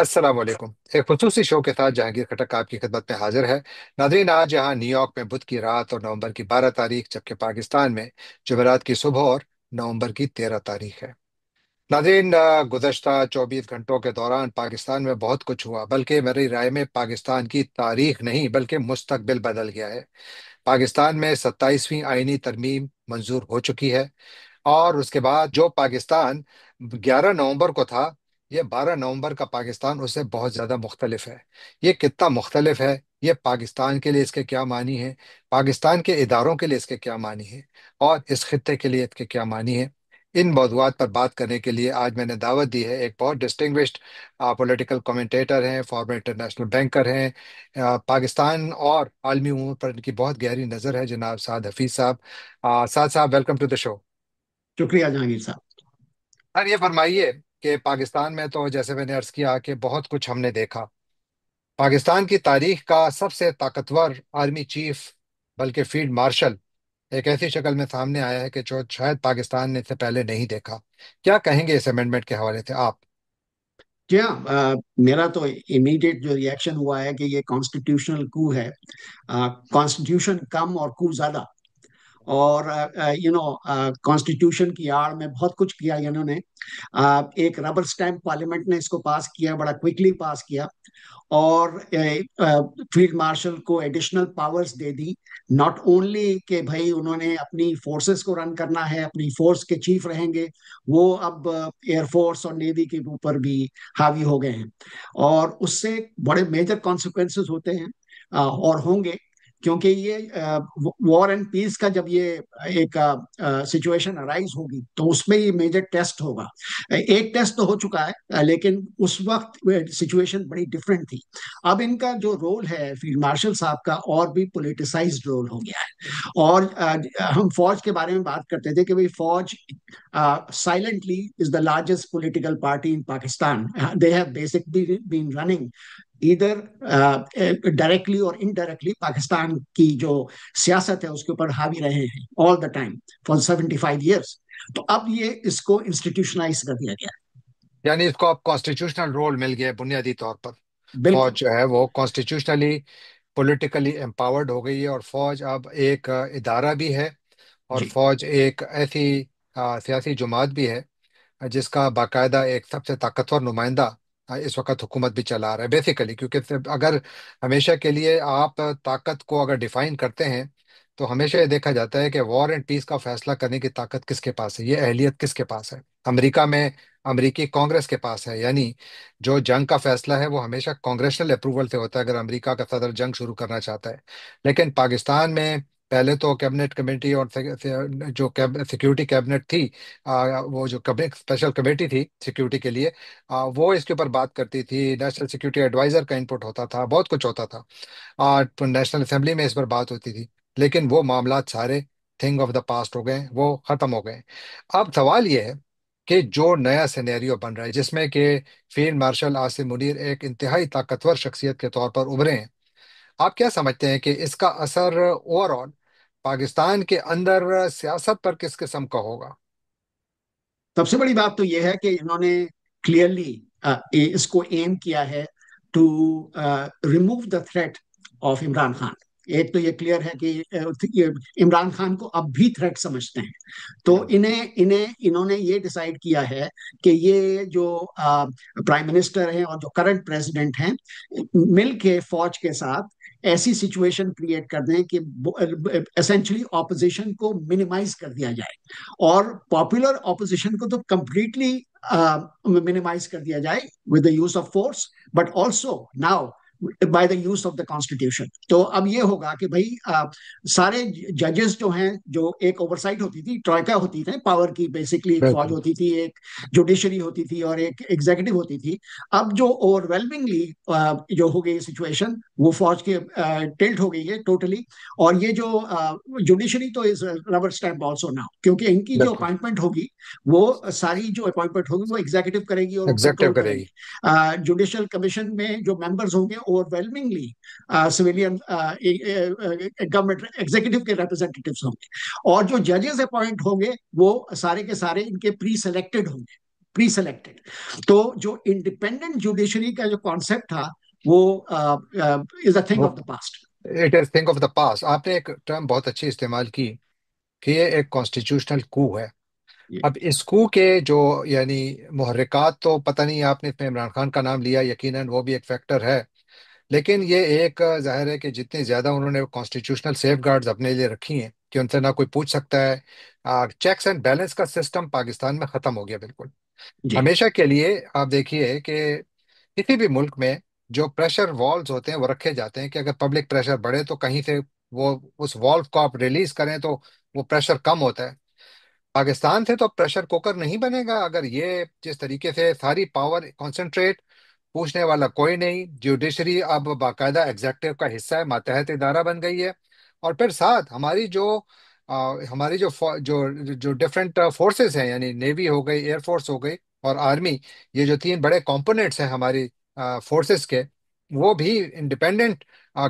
अस्सलाम वालेकुम। एक खुसूसी शो के साथ जहांगीर खटक आपकी खिदमत में हाजिर है। नाज़रीन, आज यहाँ न्यूयॉर्क में बुध की रात और नवंबर की 12 तारीख, जबकि पाकिस्तान में जुमेरात की सुबह और नवंबर की 13 तारीख है। नाज़रीन, गुज़श्ता 24 घंटों के दौरान पाकिस्तान में बहुत कुछ हुआ, बल्कि मेरी राय में पाकिस्तान की तारीख नहीं बल्कि मुस्तकबिल बदल गया है। पाकिस्तान में 27वीं आईनी तरमीम मंजूर हो चुकी है। और उसके बाद जो पाकिस्तान 11 नवंबर को था, ये 12 नवंबर का पाकिस्तान उससे बहुत ज्यादा मुख्तलिफ है। ये कितना मुख्तलिफ है, ये पाकिस्तान के लिए इसके क्या मानी है, पाकिस्तान के इदारों के लिए इसके क्या मानी है, और इस खित्ते के लिए इसके क्या मानी है। इन मौदूआत पर बात करने के लिए आज मैंने दावत दी है। एक बहुत डिस्टिंग्विश्ड पॉलिटिकल कमेंटेटर हैं, फॉर्मर इंटरनेशनल बैंकर हैं, पाकिस्तान और आलमी उमूर पर इनकी बहुत गहरी नज़र है, जनाब साद हफीज साहब। साद साहब, वेलकम टू द शो। शुक्रिया जहांगीर साहब। सर, ये फरमाइए कि पाकिस्तान में तो जैसे मैंने अर्ज किया कि बहुत कुछ हमने देखा। पाकिस्तान की तारीख का सबसे ताकतवर आर्मी चीफ, बल्कि फील्ड मार्शल, एक ऐसी शक्ल में सामने आया है कि जो शायद पाकिस्तान ने इससे पहले नहीं देखा। क्या कहेंगे इस अमेंडमेंट के हवाले से आप? जी हाँ, मेरा तो इमीडिएट जो रिएक्शन हुआ है कि ये कॉन्स्टिट्यूशनल कू है। कॉन्स्टिट्यूशन कम और कू ज्यादा। और कॉन्स्टिट्यूशन की आड़ में बहुत कुछ किया इन्होंने। एक रबर स्टैम्प पार्लियामेंट ने इसको पास किया, बड़ा क्विकली पास किया। और फील्ड मार्शल को additional powers they the. Not only कि भाई उन्होंने अपनी फोर्सेस को रन करना है, अपनी फोर्स के चीफ रहेंगे, वो अब एयरफोर्स और नेवी के ऊपर भी हावी हो गए हैं। और उससे बड़े मेजर कॉन्सिक्वेंसेस होते हैं, और होंगे। क्योंकि ये वॉर एंड पीस का जब ये एक सिचुएशन अराइज होगी तो उसमें ये मेजर टेस्ट होगा। एक टेस्ट तो हो चुका है, लेकिन उस वक्त सिचुएशन बड़ी डिफरेंट थी। अब इनका जो रोल है फील्ड मार्शल साहब का और भी पोलिटिसाइज्ड रोल हो गया है। और हम फौज के बारे में बात करते थे कि भाई फौज silently is the largest political party in Pakistan. They have basically been running इधर डायरेक्टली और इनडायरेक्टली पाकिस्तान की जो सियासत है उसके ऊपर हावी रहे हैं all the time for 75 years. तो अब ये इसको इंस्टीट्यूशनलाइज कर दिया गया यानी इसको अब कॉन्स्टिट्यूशनल रोल मिल गया है बुनियादी तौर पर। है। फौज बिल्कुल। जो है वो कॉन्स्टिट्यूशनली पॉलिटिकली एम्पावर्ड हो गई है, और फौज अब एक इदारा भी है। और जी। फौज एक ऐसी सियासी जमात भी है जिसका बाकायदा एक सबसे ताकतवर नुमाइंदा इस वक्त हुकूमत भी चला रहा है, बेसिकली। क्योंकि अगर हमेशा के लिए आप ताकत को अगर डिफाइन करते हैं, तो हमेशा ये देखा जाता है कि वॉर एंड पीस का फैसला करने की ताकत किसके पास है, ये अहलियत किसके पास है। अमेरिका में अमेरिकी कांग्रेस के पास है, यानी जो जंग का फैसला है वो हमेशा कांग्रेशनल अप्रूवल से होता है, अगर अमेरिका का सदर जंग शुरू करना चाहता है। लेकिन पाकिस्तान में पहले तो कैबिनेट कमेटी और जो सिक्योरिटी कैबिनेट थी, वो जो कैबिनेट स्पेशल कमेटी थी सिक्योरिटी के लिए, वो इसके ऊपर बात करती थी। नेशनल सिक्योरिटी एडवाइजर का इनपुट होता था, बहुत कुछ होता था। तो नेशनल असेंबली में इस पर बात होती थी। लेकिन वो मामलात सारे थिंग ऑफ द पास्ट हो गए, वो खत्म हो गए। अब सवाल ये है कि जो नया सिनेरियो बन रहा है, जिसमें कि फील्ड मार्शल आसिम मुनीर एक इंतहाई ताकतवर शख्सियत के तौर पर उभरे हैं, आप क्या समझते हैं कि इसका असर ओवरऑल पाकिस्तान के अंदर सियासत पर किस किस्म का होगा? सबसे बड़ी बात तो यह है कि इन्होंने क्लियरली इसको एम किया है to remove the threat of Imran Khan. एक तो ये क्लियर है कि ये इमरान खान को अब भी थ्रेट समझते हैं। तो हम्म। इन्हें इन्हें इन्होंने ये डिसाइड किया है कि ये जो प्राइम मिनिस्टर हैं और जो करंट प्रेसिडेंट हैं मिल के फौज के साथ ऐसी सिचुएशन क्रिएट कर दें कि एसेंशली ऑपोजिशन को मिनिमाइज कर दिया जाए। और पॉपुलर ऑपोजिशन को तो कंप्लीटली मिनिमाइज कर दिया जाए with the use of force, but also now by the use of the constitution. तो अब ये होगा कि भाई सारे जजेस जो हैं, जो एक ओवरसाइट होती थी, ट्रॉयका होती थी पावर की, बेसिकली एक फौज बिल्कुल। होती थी, एक जुडिशरी होती थी और एक एग्जीक्यूटिव होती थी। अब जो ओवरवेलमिंगली जो हो गई सिचुएशन वो फौज के टिल्ट हो गई है टोटली। और ये जो जुडिशरी तो is rubber stamp also now, क्योंकि इनकी जो बिल्कुल। अपॉइंटमेंट होगी वो सारी जो अपॉइंटमेंट होगी वो एग्जीक्यूटिव करेगी और वो एग्जेक्टिव कंट्रोल करेगी। करेगी। जुडिशियल कमीशन में जो मेंबर्स होंगे ओवरवेलमिंगली सिविलियन गवर्नमेंट एग्जीक्यूटिव के रिप्रेजेंटेटिव्स होंगे। और जो जजेस अपॉइंट होंगे वो सारे के सारे इनके प्री सेलेक्टेड होंगे। Pre selected. तो जो इंडिपेंडेंट जुडिशरी का जो कॉन्सेप्ट था वो इज अ थिंग वो of the past. It is think of the past. आपने एक टर्म बहुत अच्छी इस्तेमाल की कि ये एक कॉन्स्टिट्यूशनल कू है। अब इस कू के जो यानी मुहर्रिकात, तो पता नहीं, आपने इसमें इमरान खान का नाम लिया, यकीनन वो भी एक फैक्टर है। लेकिन ये एक जाहिर है कि जितनी ज्यादा उन्होंने कॉन्स्टिट्यूशनल सेफ गार्ड्स अपने लिए रखी हैं कि उनसे ना कोई पूछ सकता है, चेक्स एंड बैलेंस का सिस्टम पाकिस्तान में खत्म हो गया बिल्कुल, जी। हमेशा के लिए। आप देखिए कि किसी भी मुल्क में जो प्रेशर वॉल्व्स होते हैं वो रखे जाते हैं कि अगर पब्लिक प्रेशर बढ़े तो कहीं से वो उस वॉल्व को आप रिलीज करें तो वो प्रेशर कम होता है। पाकिस्तान से तो प्रेशर कुकर नहीं बनेगा अगर ये जिस तरीके से सारी पावर कंसंट्रेट, पूछने वाला कोई नहीं, जुडिशरी अब बाकायदा एग्जेक्टिव का हिस्सा है, मातहत इदारा बन गई है। और फिर साथ हमारी जो डिफरेंट फोर्सेस हैं, यानी नेवी हो गई, एयरफोर्स हो गई और आर्मी, ये जो तीन बड़े कंपोनेंट्स हैं हमारी फोर्सेस के, वो भी इंडिपेंडेंट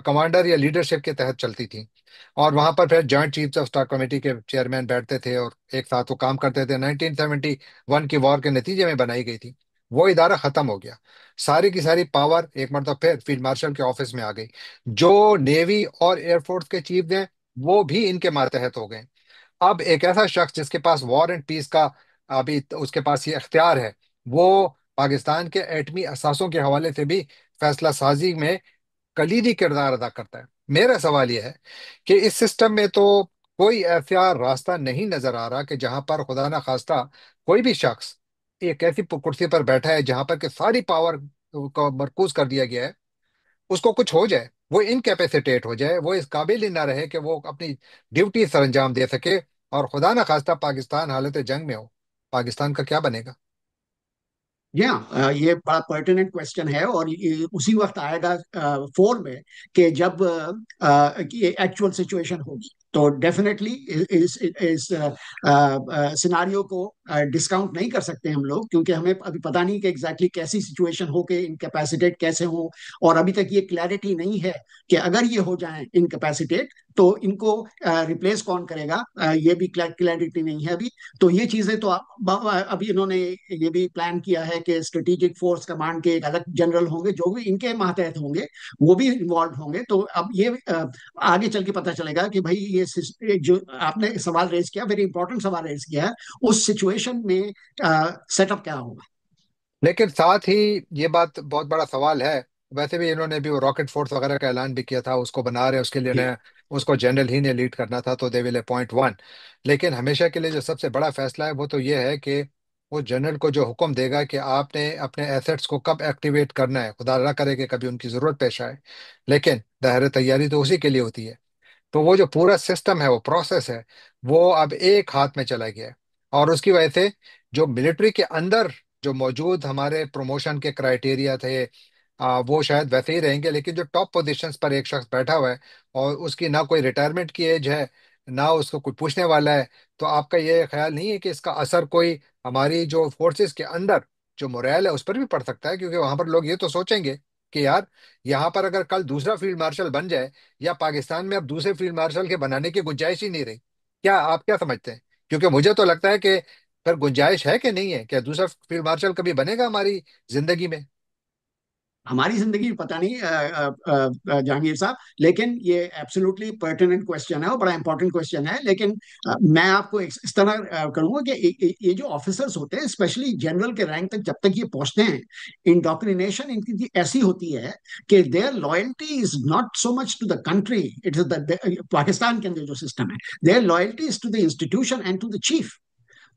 कमांडर या लीडरशिप के तहत चलती थी। और वहां पर फिर joint chiefs of staff committee के चेयरमैन बैठते थे और एक साथ वो काम करते थे। 1971 की वॉर के नतीजे में बनाई गई थी। वो इदारा खत्म हो गया, सारी की सारी पावर एक मरतबा फिर फील्ड मार्शल के ऑफिस में आ गई। जो नेवी और एयरफोर्स के चीफ हैं वो भी इनके मातहत हो गए। अब एक ऐसा शख्स जिसके पास वॉर एंड पीस का अभी उसके पास ये अख्तियार है, वो पाकिस्तान के एटमी असासों के हवाले से भी फैसला साजी में कलीदी किरदार अदा करता है। मेरा सवाल यह है कि इस सिस्टम में तो कोई ऐसा रास्ता नहीं नजर आ रहा कि जहां पर खुदा ना खास्ता कोई भी शख्स एक ऐसी कुर्सी पर बैठा है जहां पर कि सारी पावर को मरकूज कर दिया गया है, उसको कुछ हो जाए, वो इनकैपेसिटेट हो जाए, वो इस काबिल ही ना रहे कि वो अपनी ड्यूटी सर अंजाम दे सके, और खुदा ना खास्ता पाकिस्तान हालत जंग में हो, पाकिस्तान का क्या बनेगा? ये बड़ा पर्टिनेंट क्वेश्चन है और ये उसी वक्त आएगा फोर में कि जब एक्चुअल सिचुएशन होगी तो डेफिनेटली इस सिनारियो को डिस्काउंट नहीं कर सकते हम लोग, क्योंकि हमें अभी पता नहीं कि एग्जैक्टली कैसी सिचुएशन हो के इनकैपेसिटेट कैसे हो। और अभी तक ये क्लैरिटी नहीं है कि अगर ये हो जाए इनकैपेसिटेट तो इनको रिप्लेस कौन करेगा, ये भी क्लैरिटी नहीं है अभी। तो ये चीजें तो अभी इन्होंने ये भी प्लान किया है कि स्ट्रेटेजिक फोर्स कमांड के एक अलग जनरल होंगे जो भी इनके मातहत होंगे, वो भी इन्वॉल्व होंगे। तो अब ये आगे चल के पता चलेगा कि भाई जो आपने सवाल रेज किया, वेरी इंपॉर्टेंट सवाल रेज किया है, उस सिचुएशन में सेटअप क्या होगा। लेकिन साथ ही ये बात बहुत बड़ा सवाल है। वैसे भी इन्होंने भी वो रॉकेट फोर्स वगैरह का ऐलान भी किया था, उसको बना रहे, उसके लिए जी। ने उसको जनरल ही ने लीड करना था, तो दे विल अपॉइंट वन। लेकिन हमेशा के लिए जो सबसे बड़ा फैसला है वो तो ये है कि वो जनरल को जो हुक्म देगा कि आपने अपने एसेट्स को कब एक्टिवेट करना है, खुदा ना करे कि कभी उनकी जरूरत पेश आए, लेकिन दायरे तैयारी तो उसी के लिए होती है। तो वो जो पूरा सिस्टम है, वो प्रोसेस है, वो अब एक हाथ में चला गया है। और उसकी वजह से जो मिलिट्री के अंदर जो मौजूद हमारे प्रमोशन के क्राइटेरिया थे, वो शायद वैसे ही रहेंगे, लेकिन जो टॉप पोजीशंस पर एक शख्स बैठा हुआ है और उसकी ना कोई रिटायरमेंट की एज है, ना उसको कोई पूछने वाला है, तो आपका ये ख्याल नहीं है कि इसका असर कोई हमारी जो फोर्सेस के अंदर जो मोरल है उस पर भी पड़ सकता है? क्योंकि वहां पर लोग ये तो सोचेंगे कि यार, यहाँ पर अगर कल दूसरा फील्ड मार्शल बन जाए, या पाकिस्तान में अब दूसरे फील्ड मार्शल के बनाने की गुंजाइश ही नहीं रही, क्या आप क्या समझते हैं? क्योंकि मुझे तो लगता है कि फिर गुंजाइश है कि नहीं है, क्या दूसरा फील्ड मार्शल कभी बनेगा हमारी जिंदगी में? हमारी जिंदगी में पता नहीं जहांगीर साहब, लेकिन ये एब्सोल्युटली पर्टिनेंट क्वेश्चन है और बड़ा इंपॉर्टेंट क्वेश्चन है। लेकिन मैं आपको इस तरह करूंगा कि ये जो ऑफिसर्स होते हैं स्पेशली जनरल के रैंक तक जब तक ये पहुंचते हैं, इंडोक्ट्रिनेशन इनकी ऐसी होती है कि their loyalty is not so much to the country, it is the Pakistan के अंदर जो सिस्टम है, their loyalty is to the institution and to the chief.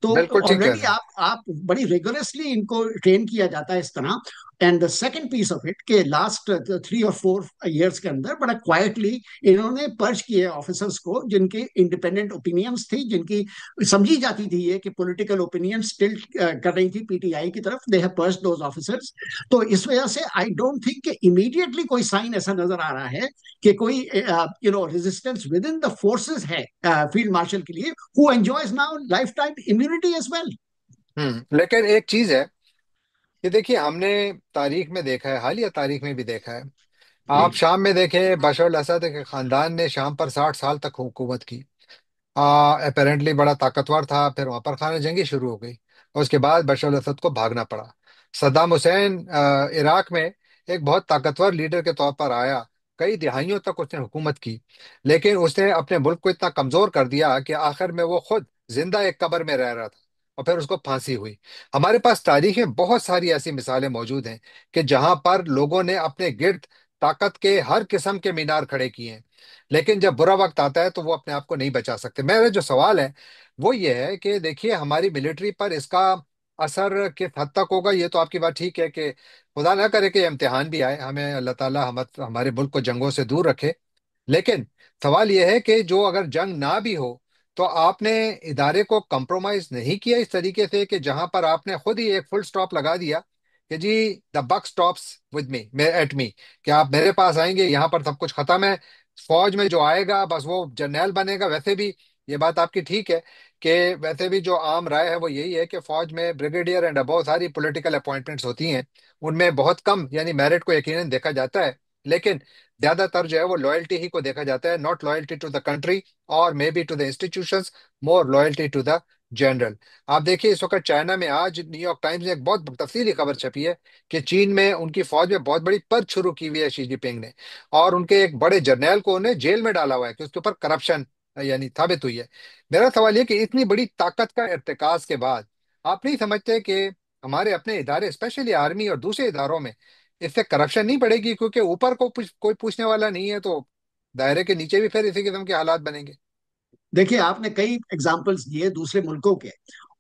तो बिल्कुल ठीक कह ऑलरेडी रहे हैं। आप बड़ी रिगोरसली इनको ट्रेन किया जाता है इस तरह। And the second piece of it के लास्ट 3 और 4 इयर्स के अंदर बड़ा क्वाइटली इन्होंने पर्च किए ऑफिसर्स को जिनकी इंडिपेंडेंट ओपिनियंस थी, जिनकी समझी जाती थी ये कि पॉलिटिकल ओपिनियन स्टिल कर रही थी पीटीआई की तरफ, they have purchased those officers. तो इस वजह से आई डोंट थिंक कि इमीडिएटली कोई साइन ऐसा नजर आ रहा है कि कोई resistance within the forces है फील्ड मार्शल के लिए, who enjoys now life time immunity as well. लेकिन एक चीज है कि देखिए, हमने तारीख में देखा है, हालिया तारीख में भी देखा है। जी। आप शाम में देखें, बशर अल असद के खानदान ने शाम पर 60 साल तक हुकूमत की। अपेरेंटली बड़ा ताकतवर था, फिर वहां पर खाना जंगी शुरू हो गई। और उसके बाद बशर अल असद को भागना पड़ा। सद्दाम हुसैन इराक में एक बहुत ताकतवर लीडर के तौर पर आया। कई दिहाइयों तक उसने हुकूमत की, लेकिन उसने अपने मुल्क को इतना कमजोर कर दिया कि आखिर में वो खुद जिंदा एक कब्र में रह रहा था, और फिर उसको फांसी हुई। हमारे पास तारीख में बहुत सारी ऐसी मिसालें मौजूद हैं कि जहां पर लोगों ने अपने गिर्द ताकत के हर किस्म के मीनार खड़े किए हैं, लेकिन जब बुरा वक्त आता है तो वो अपने आप को नहीं बचा सकते। मेरा जो सवाल है वो ये है कि देखिए, हमारी मिलिट्री पर इसका असर किस हद तक होगा। ये तो आपकी बात ठीक है कि खुदा ना करे कि इम्तिहान भी आए, हमें अल्लाह ताला हमारे मुल्क को जंगों से दूर रखे। लेकिन सवाल यह है कि जो अगर जंग ना भी हो, तो आपने इदारे को कंप्रोमाइज नहीं किया इस तरीके से कि जहां पर आपने खुद ही एक फुल स्टॉप लगा दिया कि जी the buck stops with me, at me, कि आप मेरे पास आएंगे, यहाँ पर सब कुछ खत्म है। फौज में जो आएगा बस वो जर्नैल बनेगा। वैसे भी ये बात आपकी ठीक है कि वैसे भी जो आम राय है वो यही है कि फौज में ब्रिगेडियर एंड बहुत सारी पॉलिटिकल अपॉइंटमेंट्स होती हैं, उनमें बहुत कम यानी मेरिट को यकीनन देखा जाता है, लेकिन ज्यादातर जो है वो लॉयल्टी ही को देखा जाता है। Not loyalty to the country और may be to the institutions, more loyalty to the general. आप देखिए, इस वक्त चाइना में आज न्यूयॉर्क टाइम्स में एक बहुत तफसीली खबर छपी है कि चीन में उनकी फौज में बहुत बड़ी पद शुरू की हुई है शी जिनपिंग ने, और उनके एक बड़े जर्नैल को उन्हें जेल में डाला हुआ है कि उसके ऊपर करप्शन यानी साबित हुई है। मेरा सवाल ये कि इतनी बड़ी ताकत का इर्तिकाज के बाद आप नहीं समझते कि हमारे अपने इदारे, स्पेशली आर्मी और दूसरे इदारों में, इससे करप्शन नहीं बढ़ेगी? क्योंकि ऊपर को कोई पूछने वाला नहीं है, तो दायरे के नीचे भी फिर इसी किस्म के हालात बनेंगे। देखिए, आपने कई एग्जाम्पल्स दिए दूसरे मुल्कों के,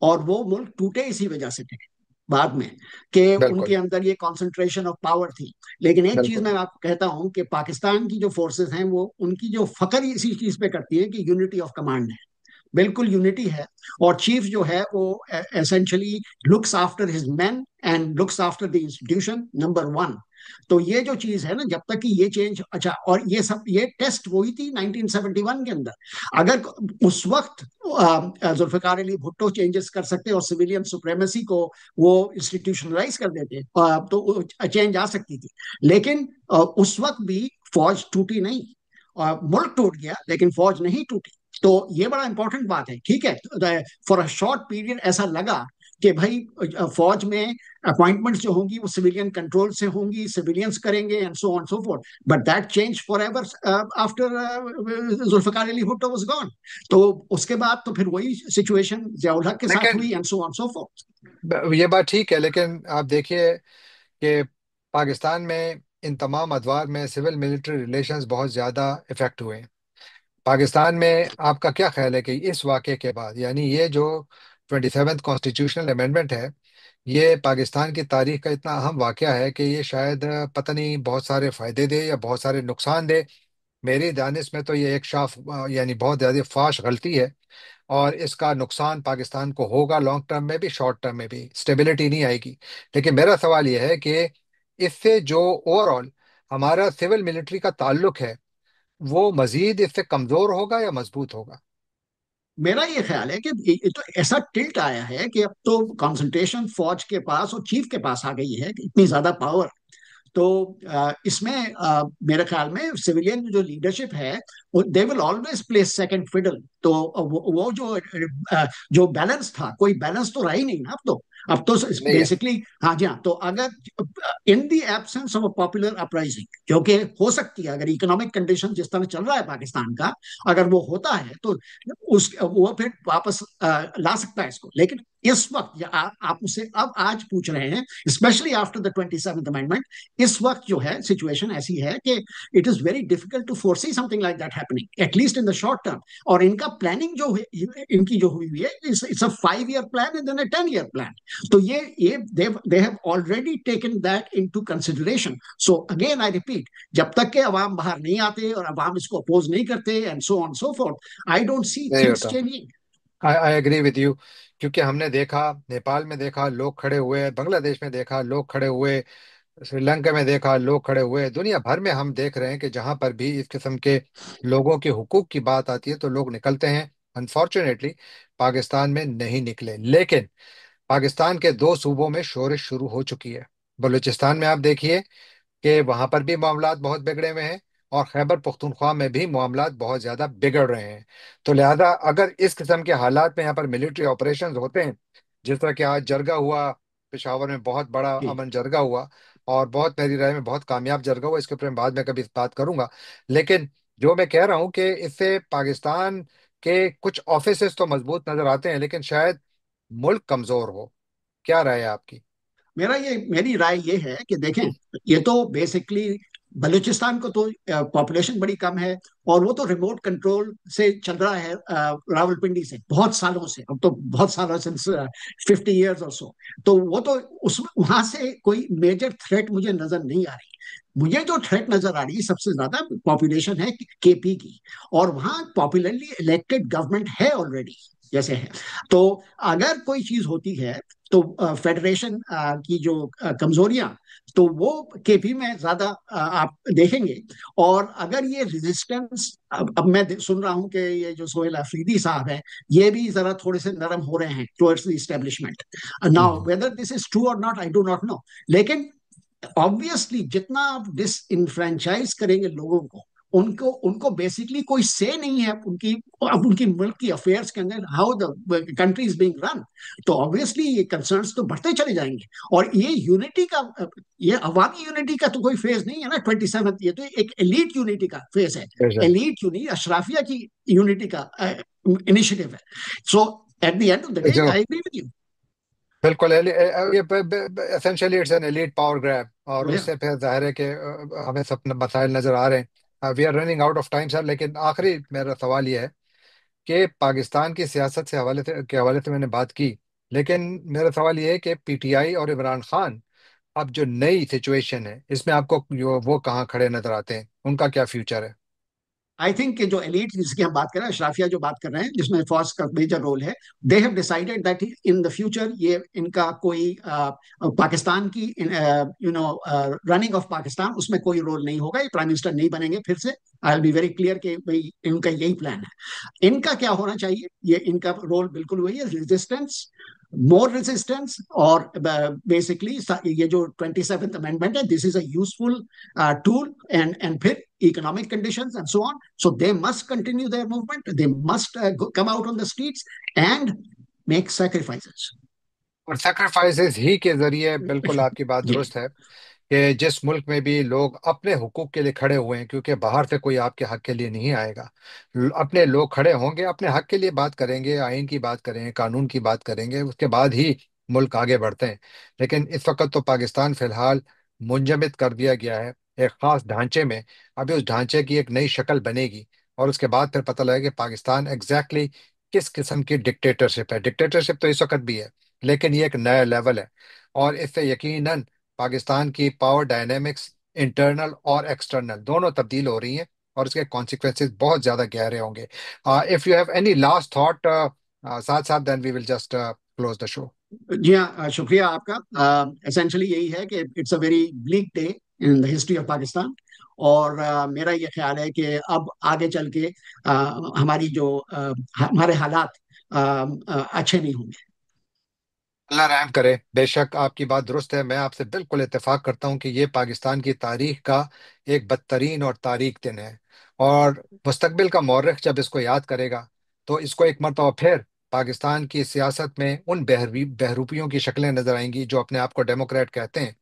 और वो मुल्क टूटे इसी वजह से थे बाद में, कि बिल्कुल। उनके अंदर ये कंसंट्रेशन ऑफ पावर थी। लेकिन एक चीज बिल्कुल। मैं आपको कहता हूं कि पाकिस्तान की जो फोर्सेस हैं, वो उनकी जो फकर इसी चीज पे करती है कि यूनिटी ऑफ कमांड है। बिल्कुल यूनिटी है। और चीफ जो है वो essentially looks after his man and looks after the institution, number one. तो ये जो चीज है ना, जब तक कि ये चेंज, अच्छा, और ये सब ये टेस्ट हुई थी 1971 के अंदर। अगर उस वक्त जुल्फिकार अली भुट्टो चेंजेस कर सकते और सिविलियन सुप्रेमेसी को वो इंस्टीट्यूशनलाइज कर देते, तो चेंज आ सकती थी। लेकिन उस वक्त भी फौज टूटी नहीं, मुल्क टूट गया लेकिन फौज नहीं टूटी। तो ये बड़ा इंपॉर्टेंट बात है। ठीक है, फॉर अ शॉर्ट पीरियड ऐसा लगा कि भाई फौज में अपॉइंटमेंट्स जो होंगी वो सिविलियन कंट्रोल से होंगी, सिविलियंस करेंगे and so on so forth, but that change forever after Zulfikar Ali Bhutto was gone. तो उसके बाद तो फिर वही सिचुएशन जियाउल हक के साथ लेकिन हुई and so on so fourth. ये बात ठीक है, लेकिन आप देखिए कि पाकिस्तान में इन तमाम अदवार में सिविल मिलिट्री रिलेशंस बहुत ज़्यादा इफेक्ट हुए हैं। पाकिस्तान में आपका क्या ख्याल है कि इस वाक़े के बाद, यानी ये जो 27th कॉन्स्टिट्यूशनल अमेंडमेंट है, ये पाकिस्तान की तारीख का इतना अहम वाक़या है कि ये शायद पता नहीं बहुत सारे फ़ायदे दे या बहुत सारे नुकसान दे। मेरी दानिश में तो ये एक यानी बहुत ज़्यादा फाश गलती है, और इसका नुकसान पाकिस्तान को होगा लॉन्ग टर्म में भी, शॉर्ट टर्म में भी स्टेबिलिटी नहीं आएगी। लेकिन मेरा सवाल यह है कि इससे जो ओवरऑल हमारा सिविल मिलिट्री का ताल्लुक है, वो मजीद इससे कमजोर होगा या मजबूत होगा? मेरा ये ख्याल है कि ये तो ऐसा टिल्ट आया है कि अब तो कंसंट्रेशन फौज के पास और चीफ के पास आ गई है कि इतनी ज्यादा पावर। तो इसमें मेरे ख्याल में सिविलियन जो लीडरशिप है, they will always play second fiddle. तो वो जो बैलेंस था, कोई बैलेंस तो रहा ही नहीं ना अब तो नहीं है। बेसिकली, हाँ जी हाँ, तो अगर in the absence of a popular uprising, जो कि हो सकती है अगर इकोनॉमिक कंडीशन जिस तरह चल रहा है पाकिस्तान का, अगर वो होता है तो वो फिर वापस ला सकता है इसको। लेकिन इस वक्त आप मुझसे अब आज पूछ रहे हैं, specially after the 27th amendment, इस वक्त जो है सिचुएशन ऐसी है कि it is very difficult to foresee something like that happening, at least in the short term. और इनका प्लानिंग जो है, इनकी जो हुई है, it's a 5 year plan and then a 10 year plan. तो ये they have already taken that into consideration. So again I repeat, जब तक के अवाम बाहर नहीं आते और अवाम इसको अपोज नहीं करते and so on so forth, I don't see नहीं थिंग्स होता। Changing. I I agree with you. क्योंकि हमने देखा, नेपाल में देखा लोग खड़े हुए, बांग्लादेश में देखा लोग खड़े हुए, श्रीलंका में देखा लोग खड़े हुए, दुनिया भर में हम देख रहे हैं कि जहां पर भी इस किस्म के लोगों के हुकूक की बात आती है तो लोग निकलते हैं। अनफॉर्चुनेटली पाकिस्तान में नहीं निकले, लेकिन पाकिस्तान के दो सूबों में शोरिश शुरू हो चुकी है। बलूचिस्तान में आप देखिए कि वहां पर भी मामलात बहुत बिगड़े हुए हैं, और खैबर पख्तूनख्वा में भी मामलात बहुत ज्यादा बिगड़ रहे हैं। तो लिहाजा अगर इस किस्म के हालात में यहाँ पर मिलिट्री ऑपरेशंस होते हैं, जिस तरह कि आज जरगा हुआ, पेशावर में बहुत बड़ा जी। अमन जरगा हुआ, और बहुत, मेरी राय में बहुत कामयाब जरगा हुआ, इसके ऊपर मैं बाद में कभी बात करूंगा। लेकिन जो मैं कह रहा हूं कि इससे पाकिस्तान के कुछ ऑफिसेस तो मजबूत नजर आते हैं, लेकिन शायद मुल्क कमजोर हो। क्या राय है आपकी? मेरी राय ये है कि देखें, ये तो बेसिकली बलूचिस्तान को तो पॉपुलेशन बड़ी कम है, और वो तो रिमोट कंट्रोल से चल रहा है रावलपिंडी से बहुत सालों से, अब तो बहुत सालों से, 50 ईयर्स और सो। तो वो तो उस वहां से कोई मेजर थ्रेट मुझे नजर नहीं आ रही। मुझे जो थ्रेट नजर आ रही है सबसे ज्यादा पॉपुलेशन है केपी की, और वहां पॉपुलरली इलेक्टेड गवर्नमेंट है ऑलरेडी जैसे है। तो अगर कोई चीज होती है तो फेडरेशन की जो कमजोरियां, तो वो केपी में ज्यादा आप देखेंगे। और अगर ये रेजिस्टेंस, अब मैं सुन रहा हूं कि ये जो सोहेल अफरीदी साहब है, ये भी जरा थोड़े से नरम हो रहे हैं towards the establishment. Now hmm. Whether this is true और not, I do not know. लेकिन ऑब्वियसली जितना आप डिसइनफ्रेंचाइज करेंगे लोगों को, उनको उनको बेसिकली कोई से नहीं है उनकी, अब उनकी मुल्क की अफेयर्स के अंदर, how the country is being run. तो ऑब्वियसली ये कंसर्न्स तो बढ़ते चले जाएंगे। और ये यूनिटी का, ये अवामी यूनिटी का तो कोई फेज नहीं है ना 27th, ये तो एक एलीट यूनिटी का फेज है। बेशक। एलीट यूनिटी अशराफिया की यूनिटी का इनिशिएटिव है। So at the end of the day जो आई एग्री विद बिल्कुल ये essentially it's an elite power grab, और यू। उससे फिर जाहिर है कि हमें सब मसाइल नजर आ रहे हैं। We are running out of time sir, लेकिन आखिरी मेरा सवाल ये है कि पाकिस्तान की सियासत से हवाले से मैंने बात की, लेकिन मेरा सवाल ये है कि पीटीआई और इमरान खान, अब जो नई सिचुएशन है इसमें आपको वो कहाँ खड़े नजर आते हैं, उनका क्या फ्यूचर है? आई थिंक कि जो एलीट जिसकी हम बात कर रहे हैं, अशराफिया जो बात कर रहे हैं, जिसमें फौज का मेजर रोल है, they have decided that in the future ये इनका कोई पाकिस्तान की रनिंग ऑफ पाकिस्तान, उसमें कोई रोल नहीं होगा, ये प्राइम मिनिस्टर नहीं बनेंगे फिर से। I will be very clear कि भाई इनका यही प्लान है। इनका क्या होना चाहिए, ये इनका रोल बिल्कुल वही है, रेजिस्टेंस, मोर रेजिस्टेंस। और बेसिकली ये जो 27th अमेंडमेंट है, this is a useful tool, and फिर economic conditions and so on. So they must continue their movement. They must come out on the streets and make sacrifices. और sacrifices ही के जरिए, बिल्कुल आपकी बात जी। दुरुस्त है, कि जिस मुल्क में भी लोग अपने हुकूक के लिए खड़े हुए हैं, क्योंकि बाहर से कोई आपके हक के लिए नहीं आएगा, अपने लोग खड़े होंगे, अपने हक के लिए बात करेंगे, आइन की बात करेंगे, कानून की बात करेंगे, उसके बाद ही मुल्क आगे बढ़ते हैं। लेकिन इस वक्त तो पाकिस्तान फिलहाल मुंजमद कर दिया गया है एक खास ढांचे में। अभी उस ढांचे की एक नई शक्ल बनेगी, और उसके बाद फिर पता लगेगा कि पाकिस्तान एग्जैक्टली किस किस्म की डिक्टेटरशिप है। डिक्टेटरशिप तो इस वक्त भी है, लेकिन ये एक नया लेवल है, और इससे यकीनन पाकिस्तान की पावर डायनेमिक्स, इंटरनल और एक्सटर्नल, दोनों तब्दील हो रही हैं, और इसके कॉन्सिक्वेंसेस बहुत ज्यादा गहरे होंगे। If you have any last thought, साथ साथ, then we will just close the show. जी हाँ, शुक्रिया आपका। एसेंशली यही है कि it's a very bleak day in the history of Pakistan. और मेरा ये ख्याल है कि अब आगे चल के हमारी जो हमारे हालात अच्छे नहीं होंगे। अल्लाह रहम करे। बेशक आपकी बात दुरुस्त है, मैं आपसे बिल्कुल इत्तेफाक करता हूँ कि ये पाकिस्तान की तारीख का एक बदतरीन और तारीख दिन है, और मुस्तकबिल का मौरख जब इसको याद करेगा, तो इसको एक मरतबा फिर पाकिस्तान की सियासत में उन बहरूपियों की शक्लें नजर आएंगी जो अपने आप को डेमोक्रेट कहते हैं,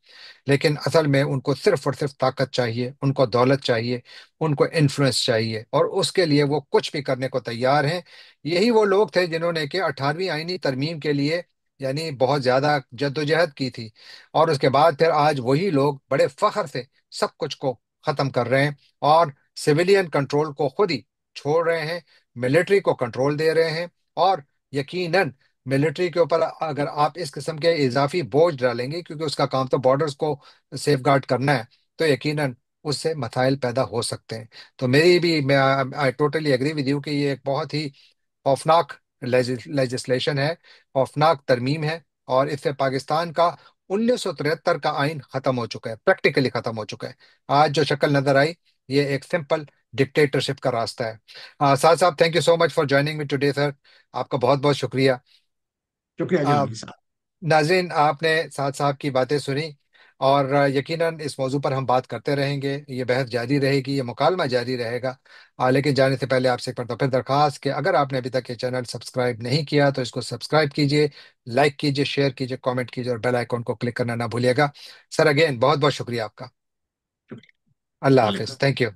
लेकिन असल में उनको सिर्फ और सिर्फ ताकत चाहिए, उनको दौलत चाहिए, उनको इन्फ्लुएंस चाहिए, और उसके लिए वो कुछ भी करने को तैयार हैं। यही वो लोग थे जिन्होंने कि 18वीं आईनी तरमीम के लिए यानी बहुत ज्यादा जद्दोजहद की थी, और उसके बाद फिर आज वही लोग बड़े फख्र से सब कुछ को खत्म कर रहे हैं, और सिविलियन कंट्रोल को खुद ही छोड़ रहे हैं, मिलिट्री को कंट्रोल दे रहे हैं। और यकीनन मिलिट्री के ऊपर अगर आप इस किस्म के इजाफी बोझ डालेंगे, क्योंकि उसका काम तो बॉर्डर्स को सेफगार्ड करना है, तो यकीनन उससे मसाइल पैदा हो सकते हैं। तो मेरी भी, मैं I totally agree with you कि ये एक बहुत ही खौफनाक लेजिस्लेशन है, खौफनाक तरमीम है, और इससे पाकिस्तान का 1973 का आइन खत्म हो चुका है, प्रैक्टिकली खत्म हो चुका है। आज जो शक्ल नजर आई, ये एक सिंपल डिक्टेटरशिप का रास्ता है। साथ साहब, thank you so much for joining me today sir, आपका बहुत बहुत शुक्रिया। शुक्रिया आ, जहांगीर साहब। नाज़रीन, आपने साथ साहब की बातें सुनी, और यकीनन इस मौजू पर हम बात करते रहेंगे, ये बहस जारी रहेगी, ये मुकालमा जारी रहेगा। लेकिन जाने से पहले आपसे एक बार तो फिर दरखास्त कि अगर आपने अभी तक ये चैनल सब्सक्राइब नहीं किया तो इसको सब्सक्राइब कीजिए, लाइक कीजिए, शेयर कीजिए, कमेंट कीजिए और बेल आइकॉन को क्लिक करना ना भूलिएगा। सर अगेन बहुत बहुत शुक्रिया आपका। अल्लाह अल्लाह हाफिज, थैंक यू।